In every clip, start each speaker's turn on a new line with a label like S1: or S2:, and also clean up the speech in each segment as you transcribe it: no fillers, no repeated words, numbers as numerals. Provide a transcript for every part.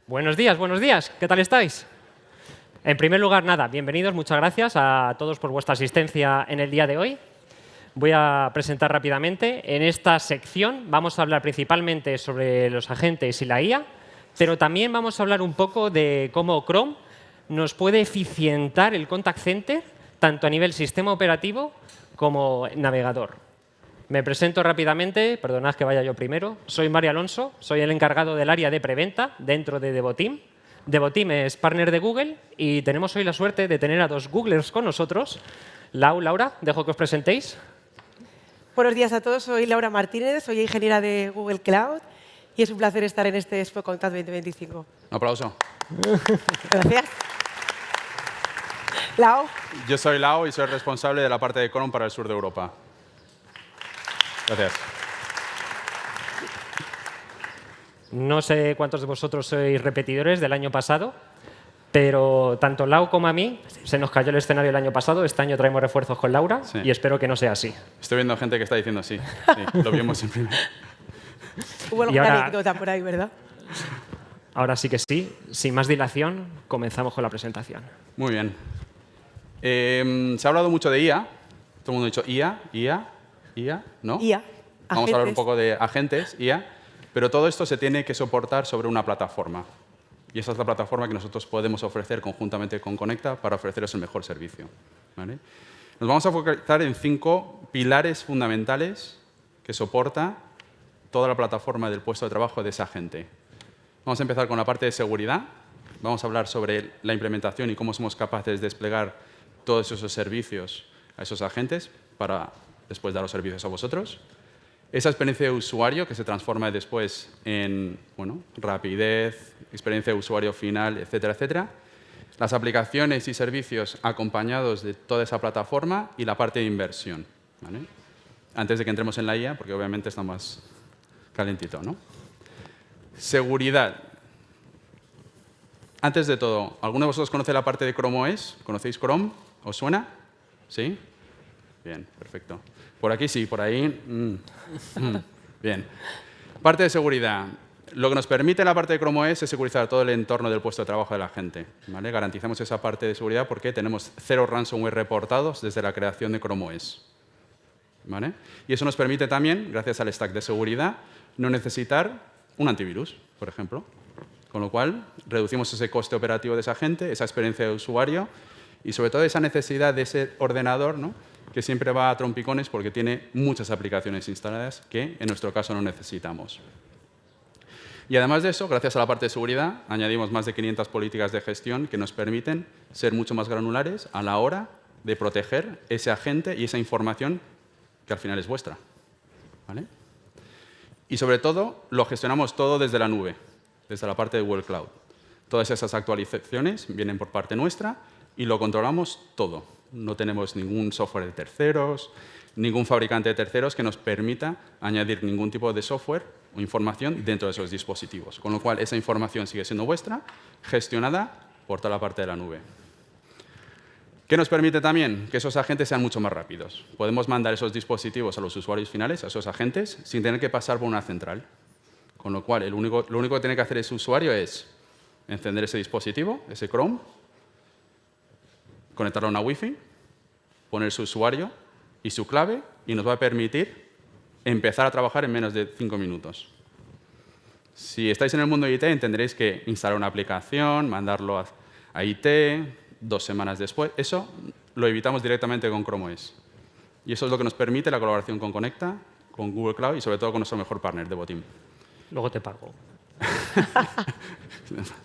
S1: Buenos días, ¿qué tal estáis? En primer lugar, nada, bienvenidos, muchas gracias a todos por vuestra asistencia en el día de hoy. Voy a presentar rápidamente. En esta sección vamos a hablar principalmente sobre los agentes y la IA, pero también vamos a hablar un poco de cómo Chrome nos puede eficientar el contact center, tanto a nivel sistema operativo como navegador. Me presento rápidamente, perdonad que vaya yo primero. Soy Mario Alonso, soy el encargado del área de preventa dentro de Devoteam. Devoteam es partner de Google y tenemos hoy la suerte de tener a dos Googlers con nosotros. Laura, dejo que os presentéis.
S2: Buenos días a todos, soy Laura Martínez, soy ingeniera de Google Cloud y es un placer estar en este Expo Contact 2025.
S3: Un aplauso.
S2: Gracias. Lau.
S3: Yo soy Lau y soy responsable de la parte de Chrome para el sur de Europa. Gracias.
S1: No sé cuántos de vosotros sois repetidores del año pasado, pero tanto Lau como a mí se nos cayó el escenario el año pasado. Este año traemos refuerzos con Laura y espero que no sea así.
S3: Estoy viendo gente que está diciendo sí. Lo vimos en primer.
S2: Hubo alguna anécdota por ahí, ¿verdad?
S1: Ahora sí que sí. Sin más dilación, comenzamos con la presentación.
S3: Muy bien. Se ha hablado mucho de IA. Todo el mundo ha dicho IA, ¿no?
S2: IA.
S3: Vamos a hablar un poco de agentes, IA. Pero todo esto se tiene que soportar sobre una plataforma. Y esa es la plataforma que nosotros podemos ofrecer conjuntamente con Conecta para ofreceros el mejor servicio. ¿Vale? Nos vamos a focalizar en 5 pilares fundamentales que soporta toda la plataforma del puesto de trabajo de ese agente. Vamos a empezar con la parte de seguridad. Vamos a hablar sobre la implementación y cómo somos capaces de desplegar todos esos servicios a esos agentes para después dar los servicios a vosotros. Esa experiencia de usuario que se transforma después en rapidez, experiencia de usuario final, etcétera, etcétera. Las aplicaciones y servicios acompañados de toda esa plataforma y la parte de inversión. ¿Vale? Antes de que entremos en la IA, porque obviamente está más calentito, ¿no? Seguridad. Antes de todo, ¿alguno de vosotros conoce la parte de Chrome OS? ¿Conocéis Chrome? ¿Os suena? ¿Sí? Bien, perfecto. Por aquí sí, por ahí. Bien. Parte de seguridad. Lo que nos permite la parte de Chrome OS es securizar todo el entorno del puesto de trabajo de la gente. ¿Vale? Garantizamos esa parte de seguridad porque tenemos 0 ransomware reportados desde la creación de Chrome OS. ¿Vale? Y eso nos permite también, gracias al stack de seguridad, no necesitar un antivirus, por ejemplo. Con lo cual, reducimos ese coste operativo de esa gente, esa experiencia de usuario y, sobre todo, esa necesidad de ese ordenador, ¿no?, que siempre va a trompicones porque tiene muchas aplicaciones instaladas que, en nuestro caso, no necesitamos. Y además de eso, gracias a la parte de seguridad, añadimos más de 500 políticas de gestión que nos permiten ser mucho más granulares a la hora de proteger ese agente y esa información que al final es vuestra. ¿Vale? Y sobre todo, lo gestionamos todo desde la nube, desde la parte de Google Cloud. Todas esas actualizaciones vienen por parte nuestra y lo controlamos todo. No tenemos ningún software de terceros, ningún fabricante de terceros que nos permita añadir ningún tipo de software o información dentro de esos dispositivos. Con lo cual, esa información sigue siendo vuestra, gestionada por toda la parte de la nube. ¿Qué nos permite también? Que esos agentes sean mucho más rápidos. Podemos mandar esos dispositivos a los usuarios finales, a esos agentes, sin tener que pasar por una central. Con lo cual, lo único que tiene que hacer ese usuario es encender ese dispositivo, ese Chrome, conectarlo a una Wi-Fi, poner su usuario y su clave y nos va a permitir empezar a trabajar en menos de 5 minutos. Si estáis en el mundo de IT, entenderéis que instalar una aplicación, mandarlo a IT, 2 semanas después, eso lo evitamos directamente con Chrome OS. Y eso es lo que nos permite la colaboración con Conecta, con Google Cloud y sobre todo con nuestro mejor partner, Devoteam.
S1: Luego te pago.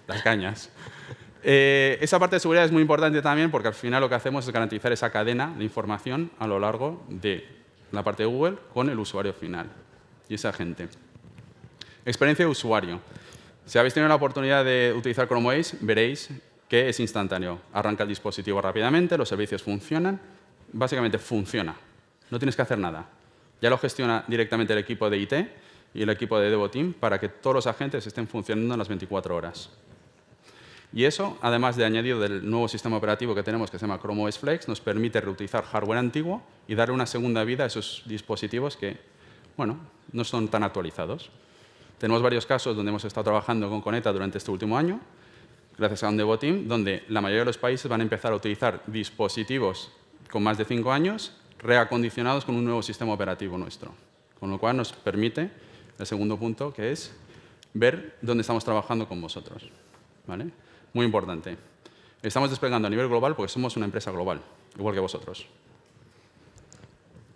S3: Las cañas. Esa parte de seguridad es muy importante también porque al final lo que hacemos es garantizar esa cadena de información a lo largo de la parte de Google con el usuario final y esa gente. Experiencia de usuario. Si habéis tenido la oportunidad de utilizar Chrome OS, veréis que es instantáneo. Arranca el dispositivo rápidamente, los servicios funcionan. Básicamente funciona. No tienes que hacer nada. Ya lo gestiona directamente el equipo de IT y el equipo de Devoteam para que todos los agentes estén funcionando en las 24 horas. Y eso, además de añadido del nuevo sistema operativo que tenemos, que se llama Chrome OS Flex, nos permite reutilizar hardware antiguo y darle una segunda vida a esos dispositivos que, no son tan actualizados. Tenemos varios casos donde hemos estado trabajando con Conecta durante este último año, gracias a un Devo Team, donde la mayoría de los países van a empezar a utilizar dispositivos con más de 5 años reacondicionados con un nuevo sistema operativo nuestro. Con lo cual nos permite el segundo punto, que es ver dónde estamos trabajando con vosotros. ¿Vale? Muy importante. Estamos desplegando a nivel global porque somos una empresa global, igual que vosotros.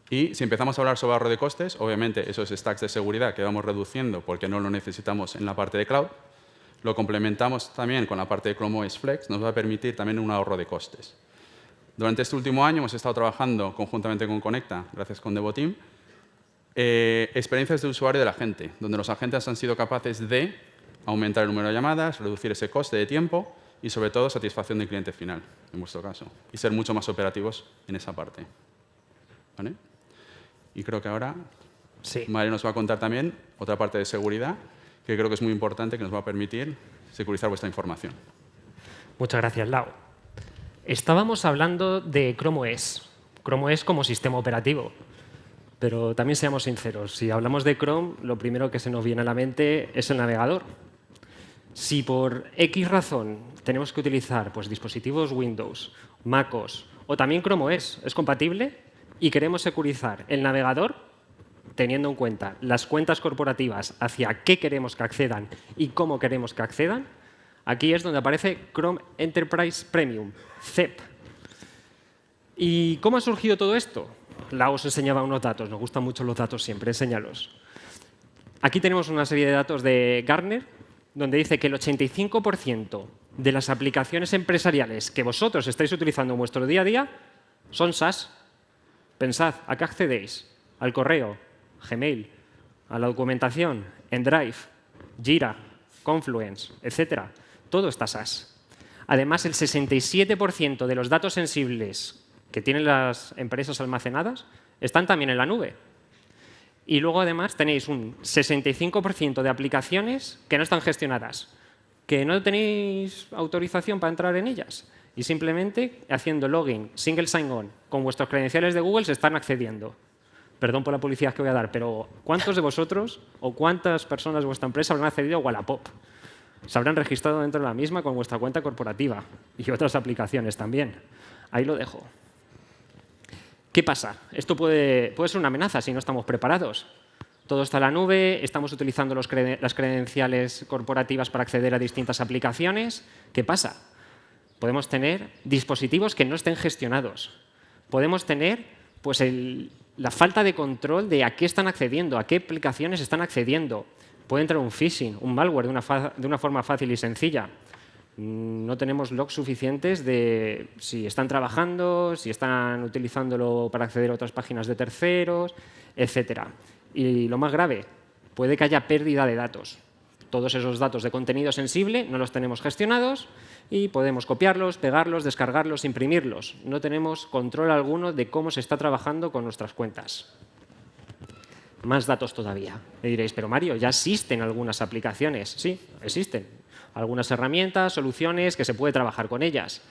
S3: Y si empezamos a hablar sobre ahorro de costes, obviamente esos stacks de seguridad que vamos reduciendo porque no lo necesitamos en la parte de cloud, lo complementamos también con la parte de Chrome OS Flex, nos va a permitir también un ahorro de costes. Durante este último año hemos estado trabajando conjuntamente con Conecta, gracias con Devo Team, experiencias de usuario de la gente, donde los agentes han sido capaces de aumentar el número de llamadas, reducir ese coste de tiempo y, sobre todo, satisfacción del cliente final, en vuestro caso, y ser mucho más operativos en esa parte. ¿Vale? Y creo que ahora
S1: Sí.
S3: Mario nos va a contar también otra parte de seguridad que creo que es muy importante, que nos va a permitir securizar vuestra información.
S1: Muchas gracias, Lau. Estábamos hablando de Chrome OS. Chrome OS como sistema operativo. Pero también seamos sinceros, si hablamos de Chrome, lo primero que se nos viene a la mente es el navegador. Si por X razón tenemos que utilizar pues, dispositivos Windows, MacOS o también Chrome OS es compatible y queremos securizar el navegador, teniendo en cuenta las cuentas corporativas hacia qué queremos que accedan y cómo queremos que accedan, aquí es donde aparece Chrome Enterprise Premium, CEP. ¿Y cómo ha surgido todo esto? Lau os enseñaba unos datos, nos gustan mucho los datos siempre, enséñalos. Aquí tenemos una serie de datos de Gartner, donde dice que el 85% de las aplicaciones empresariales que vosotros estáis utilizando en vuestro día a día son SaaS. Pensad, ¿a qué accedéis? Al correo, Gmail, a la documentación, en Drive, Jira, Confluence, etc. Todo está SaaS. Además, el 67% de los datos sensibles que tienen las empresas almacenadas están también en la nube. Y luego, además, tenéis un 65% de aplicaciones que no están gestionadas, que no tenéis autorización para entrar en ellas. Y simplemente, haciendo login, single sign-on, con vuestros credenciales de Google, se están accediendo. Perdón por la publicidad que voy a dar, pero ¿cuántos de vosotros o cuántas personas de vuestra empresa habrán accedido a Wallapop? Se habrán registrado dentro de la misma con vuestra cuenta corporativa y otras aplicaciones también. Ahí lo dejo. ¿Qué pasa? Esto puede ser una amenaza si no estamos preparados. Todo está en la nube, estamos utilizando las credenciales corporativas para acceder a distintas aplicaciones. ¿Qué pasa? Podemos tener dispositivos que no estén gestionados. Podemos tener pues, la falta de control de a qué están accediendo, a qué aplicaciones están accediendo. Puede entrar un phishing, un malware de una forma fácil y sencilla. No tenemos logs suficientes de si están trabajando, si están utilizándolo para acceder a otras páginas de terceros, etc. Y lo más grave, puede que haya pérdida de datos. Todos esos datos de contenido sensible no los tenemos gestionados y podemos copiarlos, pegarlos, descargarlos, imprimirlos. No tenemos control alguno de cómo se está trabajando con nuestras cuentas. Más datos todavía. Me diréis, pero Mario, ya existen algunas aplicaciones. Sí, existen. Algunas herramientas, soluciones que se puede trabajar con ellas.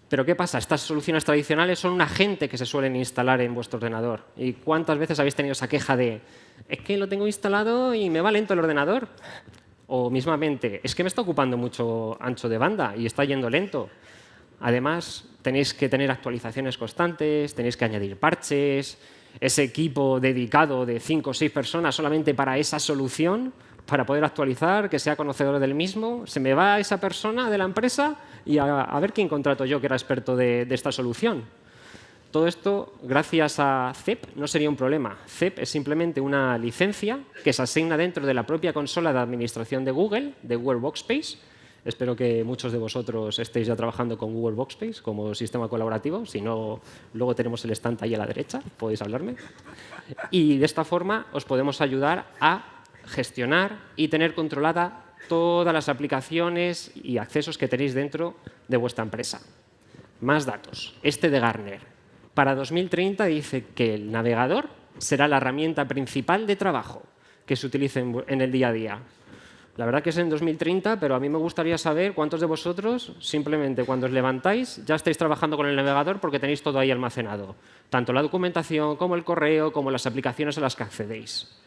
S1: Pero ¿qué pasa? Estas soluciones tradicionales son un agente que se suelen instalar en vuestro ordenador. ¿Y cuántas veces habéis tenido esa queja de es que lo tengo instalado y me va lento el ordenador? O mismamente, es que me está ocupando mucho ancho de banda y está yendo lento. Además, tenéis que tener actualizaciones constantes, tenéis que añadir parches, ese equipo dedicado de 5 o 6 personas solamente para esa solución, para poder actualizar, que sea conocedor del mismo. Se me va esa persona de la empresa y a ver quién contrato yo que era experto de esta solución. Todo esto, gracias a CEP, no sería un problema. CEP es simplemente una licencia que se asigna dentro de la propia consola de administración de Google Workspace. Espero que muchos de vosotros estéis ya trabajando con Google Workspace como sistema colaborativo. Si no, luego tenemos el stand ahí a la derecha, podéis hablarme. Y de esta forma os podemos ayudar a gestionar y tener controlada todas las aplicaciones y accesos que tenéis dentro de vuestra empresa. Más datos. Este de Gartner. Para 2030 dice que el navegador será la herramienta principal de trabajo que se utilice en el día a día. La verdad que es en 2030, pero a mí me gustaría saber cuántos de vosotros simplemente cuando os levantáis ya estáis trabajando con el navegador porque tenéis todo ahí almacenado. Tanto la documentación como el correo, como las aplicaciones a las que accedéis.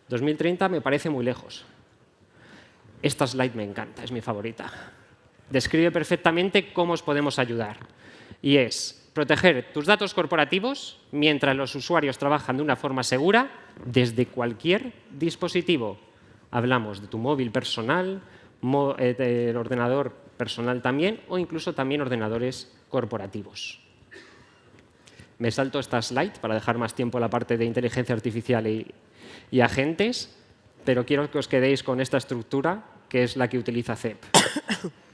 S1: 2030 me parece muy lejos. Esta slide me encanta, es mi favorita. Describe perfectamente cómo os podemos ayudar. Y es proteger tus datos corporativos mientras los usuarios trabajan de una forma segura desde cualquier dispositivo. Hablamos de tu móvil personal, del ordenador personal también, o incluso también ordenadores corporativos. Me salto esta slide para dejar más tiempo a la parte de inteligencia artificial y agentes, pero quiero que os quedéis con esta estructura, que es la que utiliza CEP.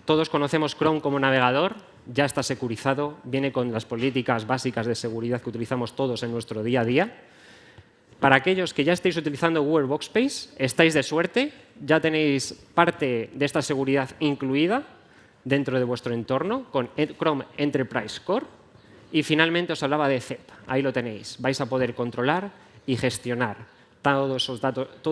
S1: Todos conocemos Chrome como navegador, ya está securizado, viene con las políticas básicas de seguridad que utilizamos todos en nuestro día a día. Para aquellos que ya estéis utilizando Google Workspace, estáis de suerte, ya tenéis parte de esta seguridad incluida dentro de vuestro entorno con Chrome Enterprise Core. Y finalmente os hablaba de CEP, ahí lo tenéis. Vais a poder controlar y gestionar todos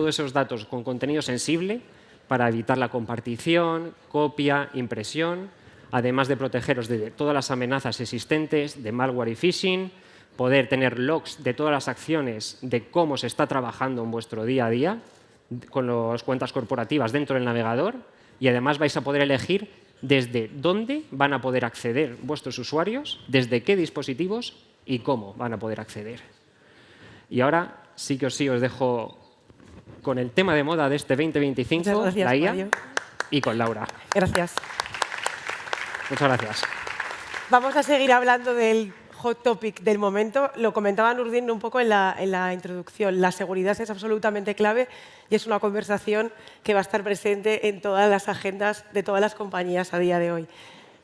S1: esos datos con contenido sensible para evitar la compartición, copia, impresión, además de protegeros de todas las amenazas existentes, de malware y phishing, poder tener logs de todas las acciones de cómo se está trabajando en vuestro día a día con las cuentas corporativas dentro del navegador, y además vais a poder elegir desde dónde van a poder acceder vuestros usuarios, desde qué dispositivos y cómo van a poder acceder. Y ahora sí que os dejo con el tema de moda de este 2025,
S2: Muchas gracias,
S1: la IA,
S2: Mario.
S1: y con Laura.
S2: Gracias.
S1: Muchas gracias.
S2: Vamos a seguir hablando del hot topic del momento. Lo comentaba Nurdin un poco en la introducción. La seguridad es absolutamente clave y es una conversación que va a estar presente en todas las agendas de todas las compañías a día de hoy.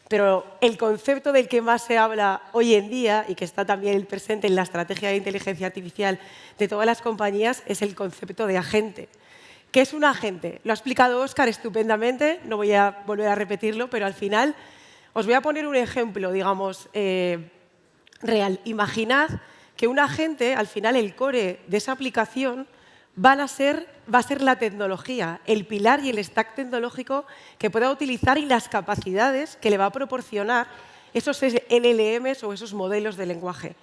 S2: Pero el concepto del que más se habla hoy en día y que está también presente en la estrategia de inteligencia artificial de todas las compañías es el concepto de agente. ¿Qué es un agente? Lo ha explicado Óscar estupendamente, no voy a volver a repetirlo, pero al final os voy a poner un ejemplo, digamos, real. Imaginad que un agente, al final el core de esa aplicación va a ser la tecnología, el pilar y el stack tecnológico que pueda utilizar y las capacidades que le va a proporcionar esos LLMs o esos modelos de lenguaje.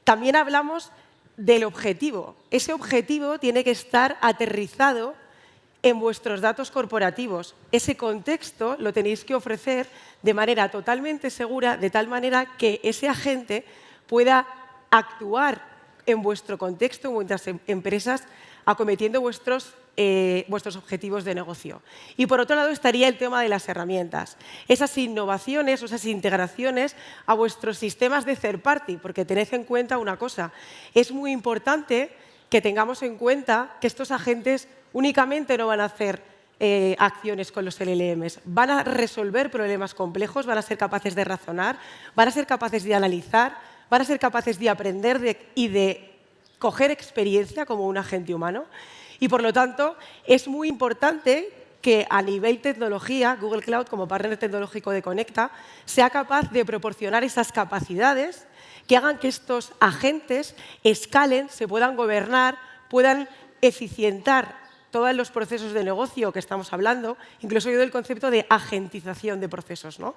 S2: También hablamos del objetivo. Ese objetivo tiene que estar aterrizado en vuestros datos corporativos. Ese contexto lo tenéis que ofrecer de manera totalmente segura, de tal manera que ese agente pueda actuar en vuestro contexto, en vuestras empresas, acometiendo vuestros objetivos de negocio. Y por otro lado estaría el tema de las herramientas. Esas innovaciones o esas integraciones a vuestros sistemas de third party, porque tened en cuenta una cosa. Es muy importante que tengamos en cuenta que estos agentes únicamente no van a hacer acciones con los LLMs, van a resolver problemas complejos, van a ser capaces de razonar, van a ser capaces de analizar, van a ser capaces de aprender y de coger experiencia como un agente humano. Y, por lo tanto, es muy importante que a nivel tecnología, Google Cloud, como partner tecnológico de Conecta, sea capaz de proporcionar esas capacidades que hagan que estos agentes escalen, se puedan gobernar, puedan eficientar todos los procesos de negocio que estamos hablando, incluso yo del concepto de agentización de procesos, ¿no?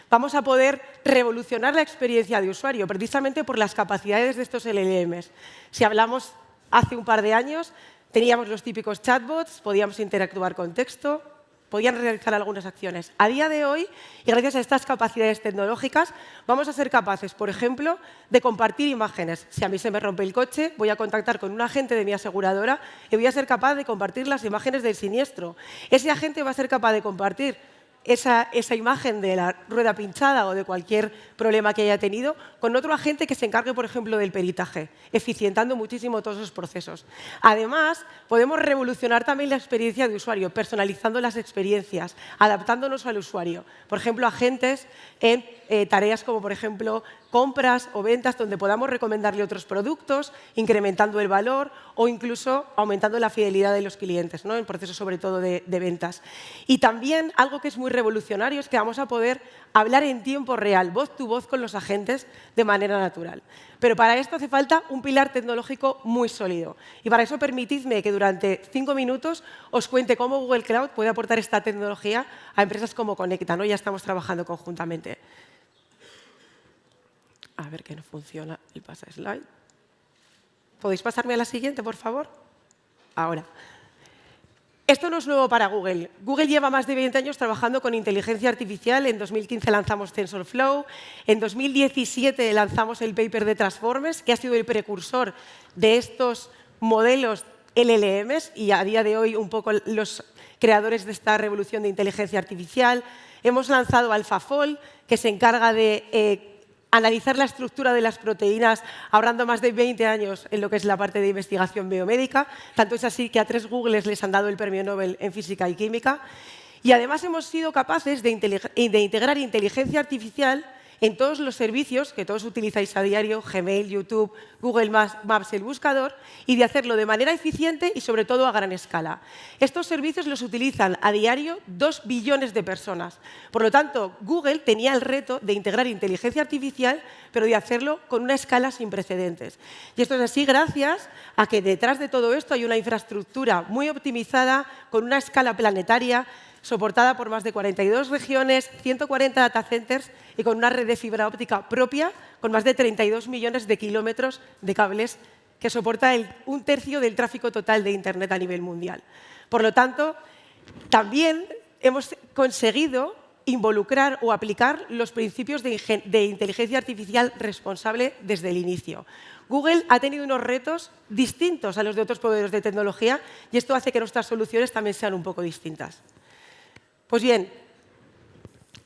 S2: Vamos a poder revolucionar la experiencia de usuario precisamente por las capacidades de estos LLMs. Si hablamos hace un par de años, teníamos los típicos chatbots, podíamos interactuar con texto, podían realizar algunas acciones. A día de hoy, y gracias a estas capacidades tecnológicas, vamos a ser capaces, por ejemplo, de compartir imágenes. Si a mí se me rompe el coche, voy a contactar con un agente de mi aseguradora y voy a ser capaz de compartir las imágenes del siniestro. Ese agente va a ser capaz de compartir esa imagen de la rueda pinchada o de cualquier problema que haya tenido con otro agente que se encargue, por ejemplo, del peritaje, eficientando muchísimo todos esos procesos. Además, podemos revolucionar también la experiencia de usuario, personalizando las experiencias, adaptándonos al usuario. Por ejemplo, agentes en tareas como, por ejemplo, compras o ventas donde podamos recomendarle otros productos, incrementando el valor o incluso aumentando la fidelidad de los clientes, ¿no? En procesos sobre todo de ventas. Y también algo que es muy revolucionario es que vamos a poder hablar en tiempo real, voz to voz con los agentes de manera natural. Pero para esto hace falta un pilar tecnológico muy sólido. Y para eso permitidme que durante 5 minutos os cuente cómo Google Cloud puede aportar esta tecnología a empresas como Conecta, ¿no? Ya estamos trabajando conjuntamente. A ver que no funciona el pasa slide. ¿Podéis pasarme a la siguiente, por favor? Ahora. Esto no es nuevo para Google. Google lleva más de 20 años trabajando con inteligencia artificial. En 2015 lanzamos TensorFlow. En 2017 lanzamos el paper de Transformers, que ha sido el precursor de estos modelos LLMs y a día de hoy un poco los creadores de esta revolución de inteligencia artificial. Hemos lanzado AlphaFold, que se encarga de analizar la estructura de las proteínas, ahorrando más de 20 años en lo que es la parte de investigación biomédica. Tanto es así que a 3 Googles les han dado el premio Nobel en física y química. Y además hemos sido capaces de integrar inteligencia artificial en todos los servicios que todos utilizáis a diario, Gmail, YouTube, Google Maps, el buscador, y de hacerlo de manera eficiente y sobre todo a gran escala. Estos servicios los utilizan a diario 2 billones de personas. Por lo tanto, Google tenía el reto de integrar inteligencia artificial, pero de hacerlo con una escala sin precedentes. Y esto es así gracias a que detrás de todo esto hay una infraestructura muy optimizada, con una escala planetaria, soportada por más de 42 regiones, 140 data centers y con una red de fibra óptica propia con más de 32 millones de kilómetros de cables que soporta un tercio del tráfico total de Internet a nivel mundial. Por lo tanto, también hemos conseguido involucrar o aplicar los principios de inteligencia artificial responsable desde el inicio. Google ha tenido unos retos distintos a los de otros proveedores de tecnología y esto hace que nuestras soluciones también sean un poco distintas. Pues bien,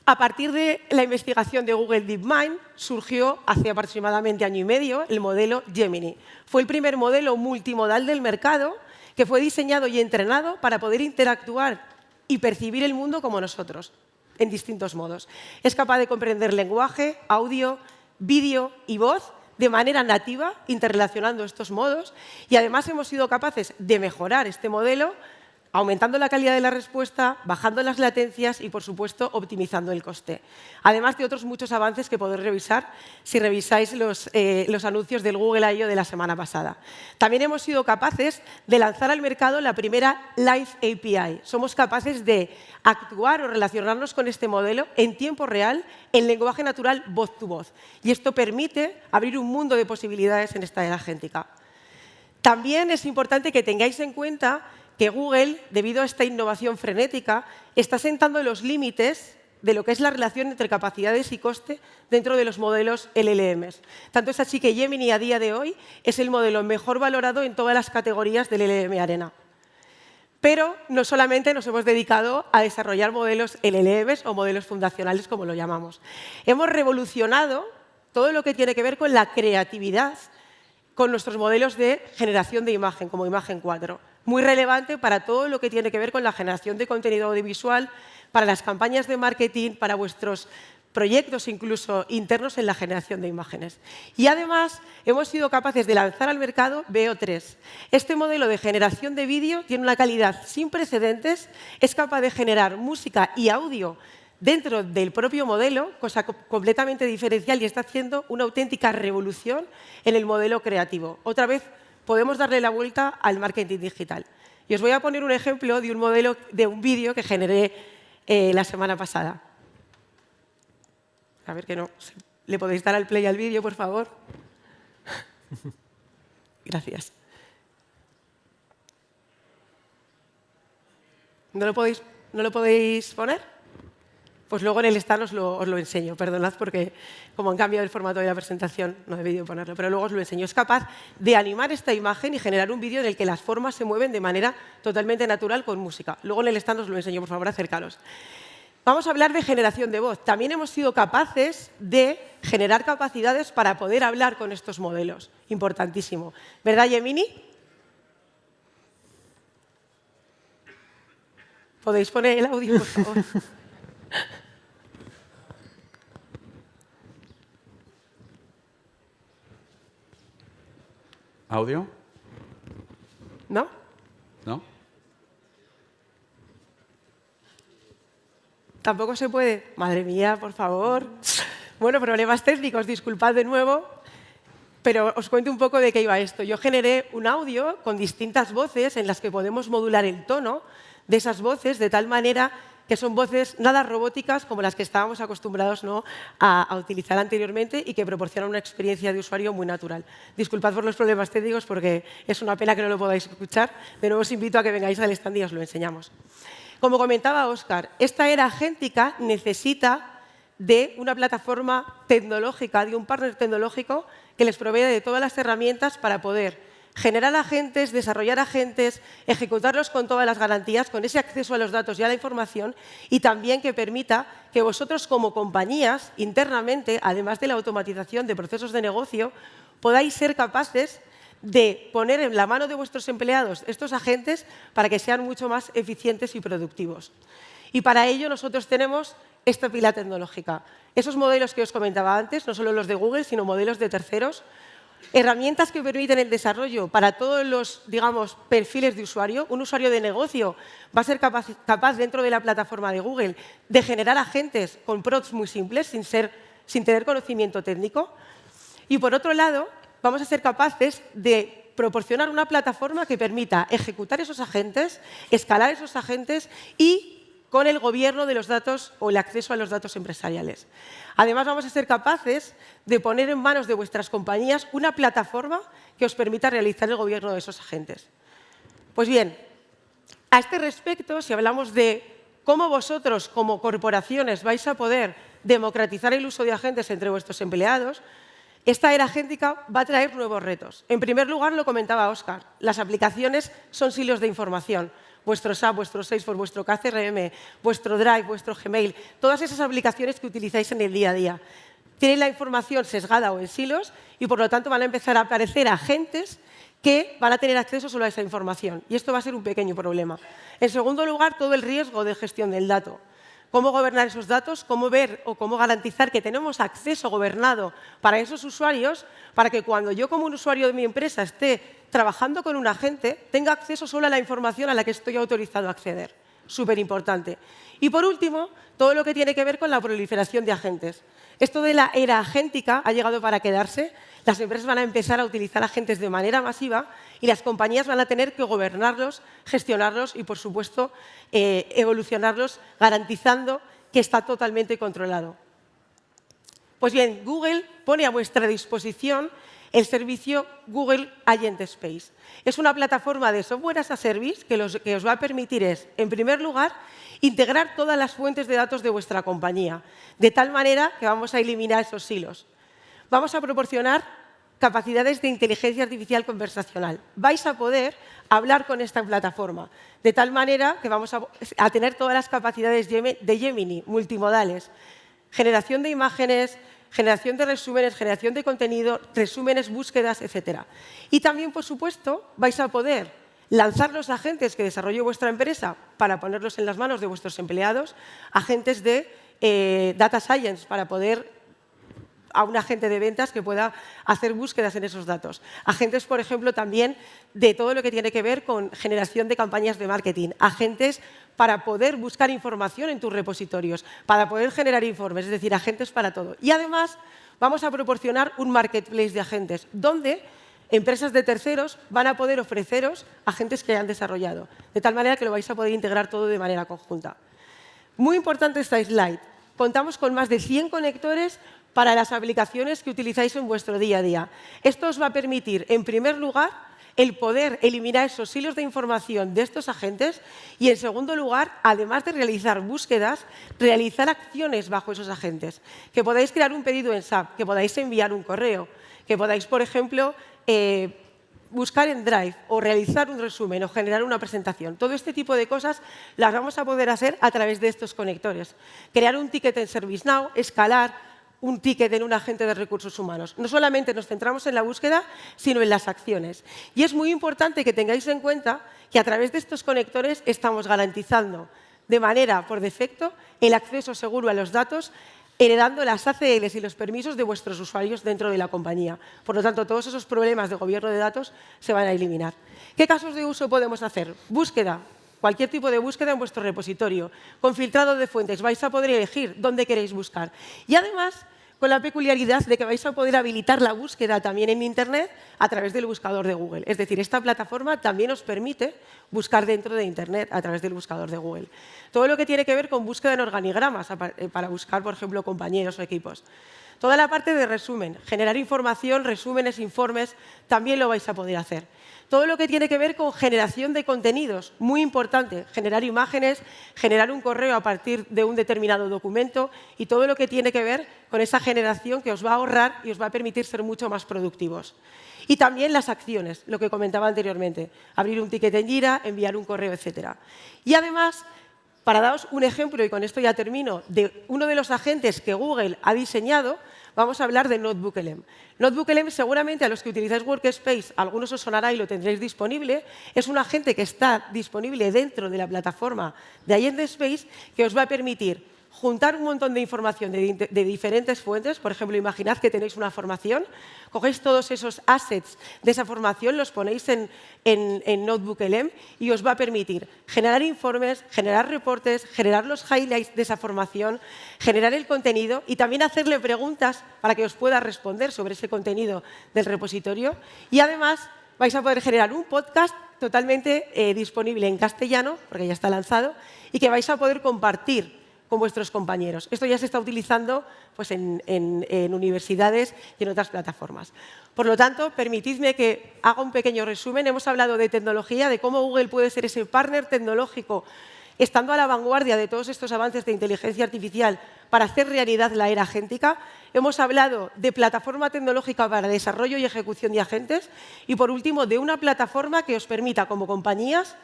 S2: a partir de la investigación de Google DeepMind surgió hace aproximadamente año y medio el modelo Gemini. Fue el primer modelo multimodal del mercado que fue diseñado y entrenado para poder interactuar y percibir el mundo como nosotros, en distintos modos. Es capaz de comprender lenguaje, audio, vídeo y voz de manera nativa, interrelacionando estos modos, y además hemos sido capaces de mejorar este modelo aumentando la calidad de la respuesta, bajando las latencias y, por supuesto, optimizando el coste. Además de otros muchos avances que podéis revisar si revisáis los anuncios del Google I.O. de la semana pasada. También hemos sido capaces de lanzar al mercado la primera Live API. Somos capaces de actuar o relacionarnos con este modelo en tiempo real, en lenguaje natural, voz to voz. Y esto permite abrir un mundo de posibilidades en esta era agéntica. También es importante que tengáis en cuenta que Google, debido a esta innovación frenética, está sentando los límites de lo que es la relación entre capacidades y coste dentro de los modelos LLMs. Tanto es así que Gemini a día de hoy es el modelo mejor valorado en todas las categorías del LLM Arena. Pero no solamente nos hemos dedicado a desarrollar modelos LLMs o modelos fundacionales, como lo llamamos. Hemos revolucionado todo lo que tiene que ver con la creatividad con nuestros modelos de generación de imagen, como Imagen 4. Muy relevante para todo lo que tiene que ver con la generación de contenido audiovisual, para las campañas de marketing, para vuestros proyectos incluso internos en la generación de imágenes. Y además hemos sido capaces de lanzar al mercado Veo 3. Este modelo de generación de vídeo tiene una calidad sin precedentes, es capaz de generar música y audio dentro del propio modelo, cosa completamente diferencial y está haciendo una auténtica revolución en el modelo creativo. Otra vez, podemos darle la vuelta al marketing digital. Y os voy a poner un ejemplo de un modelo, de un vídeo que generé la semana pasada. A ver que no. ¿Le podéis dar al play al vídeo, por favor? Gracias. ¿No lo podéis poner? Pues luego en el stand os lo enseño. Perdonad porque como han cambiado el formato de la presentación no he debido ponerlo, pero luego os lo enseño. Es capaz de animar esta imagen y generar un vídeo en el que las formas se mueven de manera totalmente natural con música. Luego en el stand os lo enseño, por favor, acercaros. Vamos a hablar de generación de voz. También hemos sido capaces de generar capacidades para poder hablar con estos modelos. Importantísimo. ¿Verdad, Gemini? ¿Podéis poner el audio, por favor?
S3: ¿Audio?
S2: ¿No?
S3: ¿No?
S2: ¿Tampoco se puede? Madre mía, por favor. Bueno, problemas técnicos, disculpad de nuevo, pero os cuento un poco de qué iba esto. Yo generé un audio con distintas voces en las que podemos modular el tono de esas voces de tal manera que son voces nada robóticas como las que estábamos acostumbrados, ¿no?, a utilizar anteriormente y que proporcionan una experiencia de usuario muy natural. Disculpad por los problemas técnicos porque es una pena que no lo podáis escuchar, pero os invito a que vengáis al stand y os lo enseñamos. Como comentaba Óscar, esta era agéntica necesita de una plataforma tecnológica, de un partner tecnológico que les provea de todas las herramientas para poder generar agentes, desarrollar agentes, ejecutarlos con todas las garantías, con ese acceso a los datos y a la información, y también que permita que vosotros como compañías, internamente, además de la automatización de procesos de negocio, podáis ser capaces de poner en la mano de vuestros empleados estos agentes para que sean mucho más eficientes y productivos. Y para ello nosotros tenemos esta pila tecnológica. Esos modelos que os comentaba antes, no solo los de Google, sino modelos de terceros, herramientas que permiten el desarrollo para todos los, digamos, perfiles de usuario. Un usuario de negocio va a ser capaz dentro de la plataforma de Google de generar agentes con prompts muy simples, sin tener conocimiento técnico. Y por otro lado, vamos a ser capaces de proporcionar una plataforma que permita ejecutar esos agentes, escalar esos agentes y con el gobierno de los datos o el acceso a los datos empresariales. Además, vamos a ser capaces de poner en manos de vuestras compañías una plataforma que os permita realizar el gobierno de esos agentes. Pues bien, a este respecto, si hablamos de cómo vosotros, como corporaciones, vais a poder democratizar el uso de agentes entre vuestros empleados, esta era agéntica va a traer nuevos retos. En primer lugar, lo comentaba Óscar, las aplicaciones son silos de información. Vuestro SAP, vuestro Salesforce, vuestro KCRM, vuestro Drive, vuestro Gmail, todas esas aplicaciones que utilizáis en el día a día. Tienen la información sesgada o en silos y, por lo tanto, van a empezar a aparecer agentes que van a tener acceso solo a esa información. Y esto va a ser un pequeño problema. En segundo lugar, todo el riesgo de gestión del dato. Cómo gobernar esos datos, cómo ver o cómo garantizar que tenemos acceso gobernado para esos usuarios, para que cuando yo como un usuario de mi empresa esté trabajando con un agente, tenga acceso solo a la información a la que estoy autorizado a acceder. Súper importante. Y por último, todo lo que tiene que ver con la proliferación de agentes. Esto de la era agéntica ha llegado para quedarse. Las empresas van a empezar a utilizar agentes de manera masiva y las compañías van a tener que gobernarlos, gestionarlos y, por supuesto, evolucionarlos, garantizando que está totalmente controlado. Pues bien, Google pone a vuestra disposición el servicio Google Agent Space. Es una plataforma de software as a service que os va a permitir en primer lugar, integrar todas las fuentes de datos de vuestra compañía, de tal manera que vamos a eliminar esos silos. Vamos a proporcionar capacidades de inteligencia artificial conversacional. Vais a poder hablar con esta plataforma, de tal manera que vamos a tener todas las capacidades de Gemini, multimodales, generación de imágenes, generación de resúmenes, generación de contenido, resúmenes, búsquedas, etc. Y también, por supuesto, vais a poder lanzar los agentes que desarrolle vuestra empresa para ponerlos en las manos de vuestros empleados, agentes de Data Science para poder a un agente de ventas que pueda hacer búsquedas en esos datos. Agentes, por ejemplo, también de todo lo que tiene que ver con generación de campañas de marketing. Agentes para poder buscar información en tus repositorios, para poder generar informes, es decir, agentes para todo. Y además vamos a proporcionar un marketplace de agentes, donde empresas de terceros van a poder ofreceros agentes que hayan desarrollado, de tal manera que lo vais a poder integrar todo de manera conjunta. Muy importante esta slide. Contamos con más de 100 conectores para las aplicaciones que utilizáis en vuestro día a día. Esto os va a permitir, en primer lugar, el poder eliminar esos hilos de información de estos agentes y, en segundo lugar, además de realizar búsquedas, realizar acciones bajo esos agentes. Que podáis crear un pedido en SAP, que podáis enviar un correo, que podáis, por ejemplo, buscar en Drive o realizar un resumen o generar una presentación. Todo este tipo de cosas las vamos a poder hacer a través de estos conectores. Crear un ticket en ServiceNow, escalar un ticket en un agente de recursos humanos. No solamente nos centramos en la búsqueda, sino en las acciones. Y es muy importante que tengáis en cuenta que a través de estos conectores estamos garantizando de manera por defecto el acceso seguro a los datos, heredando las ACLs y los permisos de vuestros usuarios dentro de la compañía. Por lo tanto, todos esos problemas de gobierno de datos se van a eliminar. ¿Qué casos de uso podemos hacer? Búsqueda. Cualquier tipo de búsqueda en vuestro repositorio. Con filtrado de fuentes vais a poder elegir dónde queréis buscar. Y además, con la peculiaridad de que vais a poder habilitar la búsqueda también en Internet a través del buscador de Google. Es decir, esta plataforma también os permite buscar dentro de Internet a través del buscador de Google. Todo lo que tiene que ver con búsqueda en organigramas, para buscar, por ejemplo, compañeros o equipos. Toda la parte de resumen, generar información, resúmenes, informes, también lo vais a poder hacer. Todo lo que tiene que ver con generación de contenidos, muy importante, generar imágenes, generar un correo a partir de un determinado documento y todo lo que tiene que ver con esa generación que os va a ahorrar y os va a permitir ser mucho más productivos. Y también las acciones, lo que comentaba anteriormente, abrir un ticket en Jira, enviar un correo, etc. Y además, para daros un ejemplo, y con esto ya termino, de uno de los agentes que Google ha diseñado, vamos a hablar de NotebookLM. NotebookLM, seguramente a los que utilizáis Workspace, a algunos os sonará y lo tendréis disponible. Es un agente que está disponible dentro de la plataforma de Agent-Space que os va a permitir juntar un montón de información de diferentes fuentes. Por ejemplo, imaginad que tenéis una formación, cogéis todos esos assets de esa formación, los ponéis en NotebookLM y os va a permitir generar informes, generar reportes, generar los highlights de esa formación, generar el contenido y también hacerle preguntas para que os pueda responder sobre ese contenido del repositorio. Y además vais a poder generar un podcast totalmente disponible en castellano, porque ya está lanzado, y que vais a poder compartir con vuestros compañeros. Esto ya se está utilizando pues, en universidades y en otras plataformas. Por lo tanto, permitidme que haga un pequeño resumen. Hemos hablado de tecnología, de cómo Google puede ser ese partner tecnológico, estando a la vanguardia de todos estos avances de inteligencia artificial para hacer realidad la era agéntica. Hemos hablado de plataforma tecnológica para desarrollo y ejecución de agentes. Y, por último, de una plataforma que os permita, como compañías,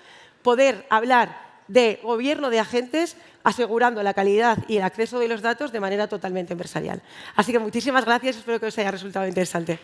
S2: poder hablar de gobierno de agentes, asegurando la calidad y el acceso de los datos de manera totalmente empresarial. Así que muchísimas gracias, espero que os haya resultado interesante.